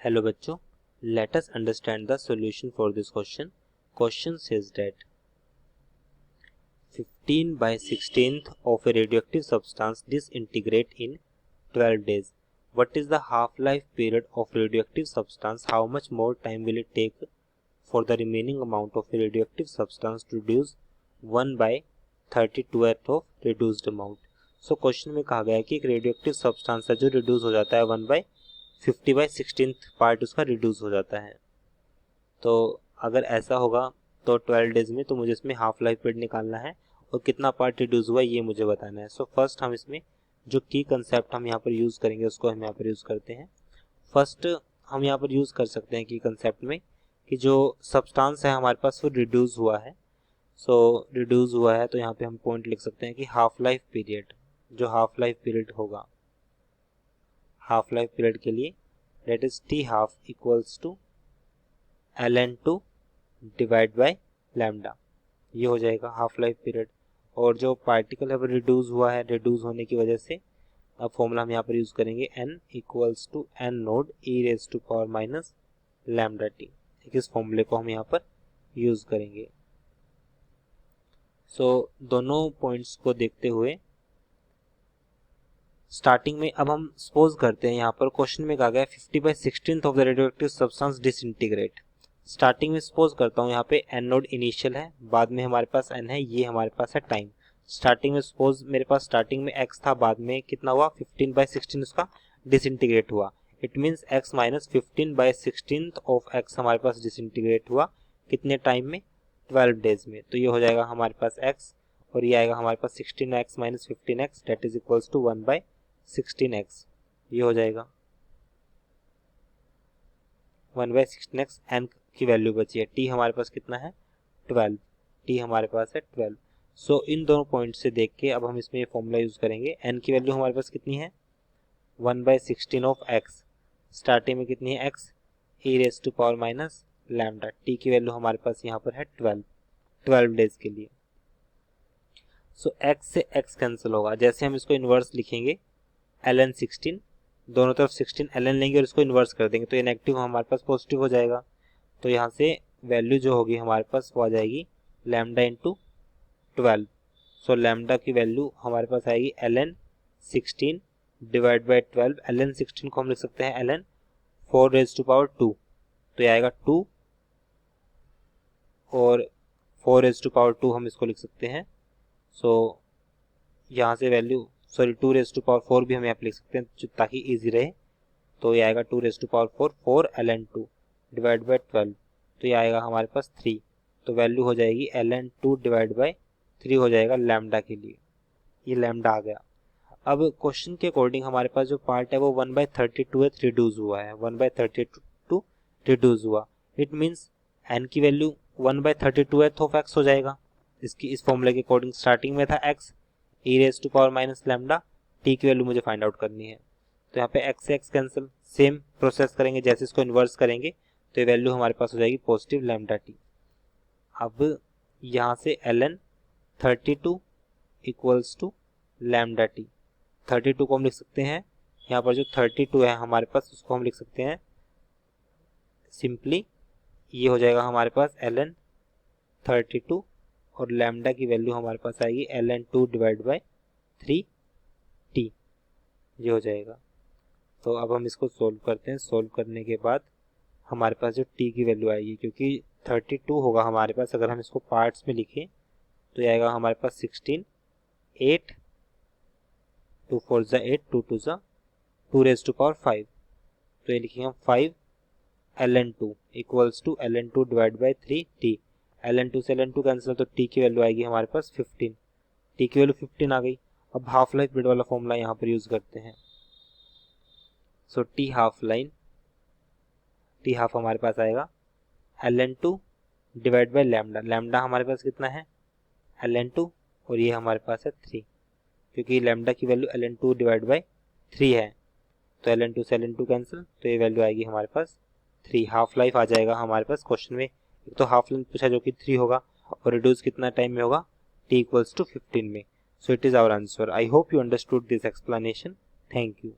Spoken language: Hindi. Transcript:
Hello बच्चों, let us understand the solution for this question. Question says that 15/16th of a radioactive substance disintegrate in 12 days. What is the half-life period of radioactive substance? How much more time will it take for the remaining amount of a radioactive substance to reduce 1/32th of reduced amount? So question में कहा गया है कि एक रेडियोएक्टिव सब्सटेंस है जो रिड्यूस हो जाता है 1/50/16th पार्ट उसका रिड्यूस हो जाता है। तो अगर ऐसा होगा तो 12 डेज में तो मुझे इसमें हाफ लाइफ पीरियड निकालना है और कितना पार्ट रिड्यूस हुआ ये मुझे बताना है। सो फर्स्ट हम इसमें जो की कंसेप्ट हम यहाँ पर यूज़ करेंगे उसको हम यहाँ पर यूज़ करते हैं। फर्स्ट हम यहाँ पर यूज़ कर सकते हैं की कंसेप्ट में कि जो सब्सटेंस है हमारे पास वो रिड्यूस हुआ है। सो रिड्यूस हुआ है तो यहाँ पे हम पॉइंट लिख सकते हैं कि हाफ लाइफ पीरियड, जो हाफ लाइफ पीरियड होगा हाफ लाइफ पीरियड के लिए that is t half equals to ln2 divide by lambda, ये हो जाएगा हाफ लाइफ पीरियड। और जो पार्टिकल है वो रिड्यूस हुआ है, रिड्यूस होने की वजह से अब फॉर्मूला हम यहाँ पर यूज करेंगे n equals to n naught e raise to power minus lambda T. इस फॉर्मूले को हम यहाँ पर यूज करेंगे। सो दोनों पॉइंट्स को देखते हुए स्टार्टिंग में अब हम सपोज करते हैं, यहाँ पर क्वेश्चन में कहा गया 50/16th of the radioactive substance disintegrate. Starting में सपोज करता हूँ यहाँ पे n नोड इनिशियल है, बाद में हमारे पास n है, ये हमारे पास है टाइम। स्टार्टिंग में सपोज मेरे पास स्टार्टिंग में x था, बाद में कितना हुआ 15/16 उसका डिसइंटीग्रेट हुआ। It means x minus 15/16th of x हमारे पास डिसइंटीग्रेट हुआ कितने टाइम में, 12 डेज में। तो ये हो जाएगा हमारे पास x और ये आएगा हमारे पास 16x minus 15x that is equals to 1/16x। ये हो जाएगा 1/16x। n की वैल्यू बची है, t हमारे पास कितना है 12, t हमारे पास है 12। सो इन दोनों पॉइंट से देख के अब हम इसमें ये फॉर्मूला यूज करेंगे। n की वैल्यू हमारे पास कितनी है 1/16 ऑफ x, स्टार्टिंग में कितनी है x e raise to power minus lambda, t की वैल्यू हमारे पास यहाँ पर है 12 डेज के लिए। सो x से x कैंसिल होगा, जैसे हम इसको इन्वर्स लिखेंगे ln 16, दोनों तरफ 16 ln लेंगे और इसको इन्वर्स कर देंगे तो ये नेगेटिव हमारे पास पॉजिटिव हो जाएगा। तो यहाँ से वैल्यू जो होगी हमारे पास वो आ जाएगी लैम्डा इंटू 12। सो लैम्डा की वैल्यू हमारे पास आएगी ln 16 डिवाइड बाई 12। ln 16 को हम लिख सकते हैं ln 4 रेज टू पावर 2, तो ये आएगा 2 और 4 रेज टू पावर 2 हम इसको लिख सकते हैं। सो यहाँ से वैल्यू 2 रेज टू पावर 4 भी हम यहाँ पे लिख सकते हैं ताकि इजी रहे। तो ये आएगा 2 raise to power 4, 4 ln 2 divide by 12, तो ये आएगा हमारे पास 3। तो वैल्यू हो जाएगी ln 2 डिवाइड बाई 3 हो जाएगा लैम्डा के लिए, ये लैम्डा आ गया। अब क्वेश्चन के अकॉर्डिंग हमारे पास जो पार्ट है वो 1/32th रिड्यूस हुआ है, 1/32 रिड्यूस हुआ। इट मीन्स n की वैल्यू 1/32th ऑफ x हो जाएगा। इसकी इस फॉर्मूले के अकॉर्डिंग स्टार्टिंग में था x e raise to power minus lambda, t की वैल्यू मुझे फाइंड आउट करनी है। तो यहाँ पे x से x कैंसिल, सेम प्रोसेस करेंगे, जैसे इसको इन्वर्स करेंगे तो ये वैल्यू हमारे पास हो जाएगी पॉजिटिव लैम्डा t। अब यहाँ से ln 32 equals to lambda t, 32 को हम लिख सकते हैं, यहाँ पर जो 32 है हमारे पास उसको हम लिख सकते हैं सिंपली, ये हो जाएगा हमारे पास ln 32 और लैम्डा की वैल्यू हमारे पास आएगी ln 2 डिवाइड बाई 3t, ये हो जाएगा। तो अब हम इसको सोल्व करते हैं। सोल्व करने के बाद हमारे पास जो t की वैल्यू आएगी, क्योंकि 32 होगा हमारे पास, अगर हम इसको पार्ट्स में लिखें तो ये आएगा हमारे पास 16, 8, 2 4 ज़ा 8, 2 2 ज़ा 2 रेज टू पावर 5, तो ये लिखेंगे हम 5 ln 2 equals to ln 2 divide by 3t। ln 2 से ln 2 कैंसिल तो t की वैल्यू आएगी हमारे पास 15, t की वैल्यू 15 आ गई। अब हाफ लाइफ पीरियड वाला फॉर्मूला यहाँ पर यूज करते हैं। सो t हाफ हमारे पास आएगा ln 2 divide by lambda, lambda हमारे पास कितना है ln 2 और ये हमारे पास है 3, क्योंकि लैम्डा की वैल्यू ln 2 डिवाइड बाई 3 है, तो ln 2 से ln 2 कैंसिल, तो ये वैल्यू आएगी हमारे पास 3। हाफ लाइफ आ जाएगा हमारे पास क्वेश्चन में, एक तो हाफ लाइफ पूछा जो कि 3 होगा और रिड्यूस कितना टाइम में होगा t इक्वल्स टू 15 में। So it is our answer. I hope you understood this explanation. Thank you.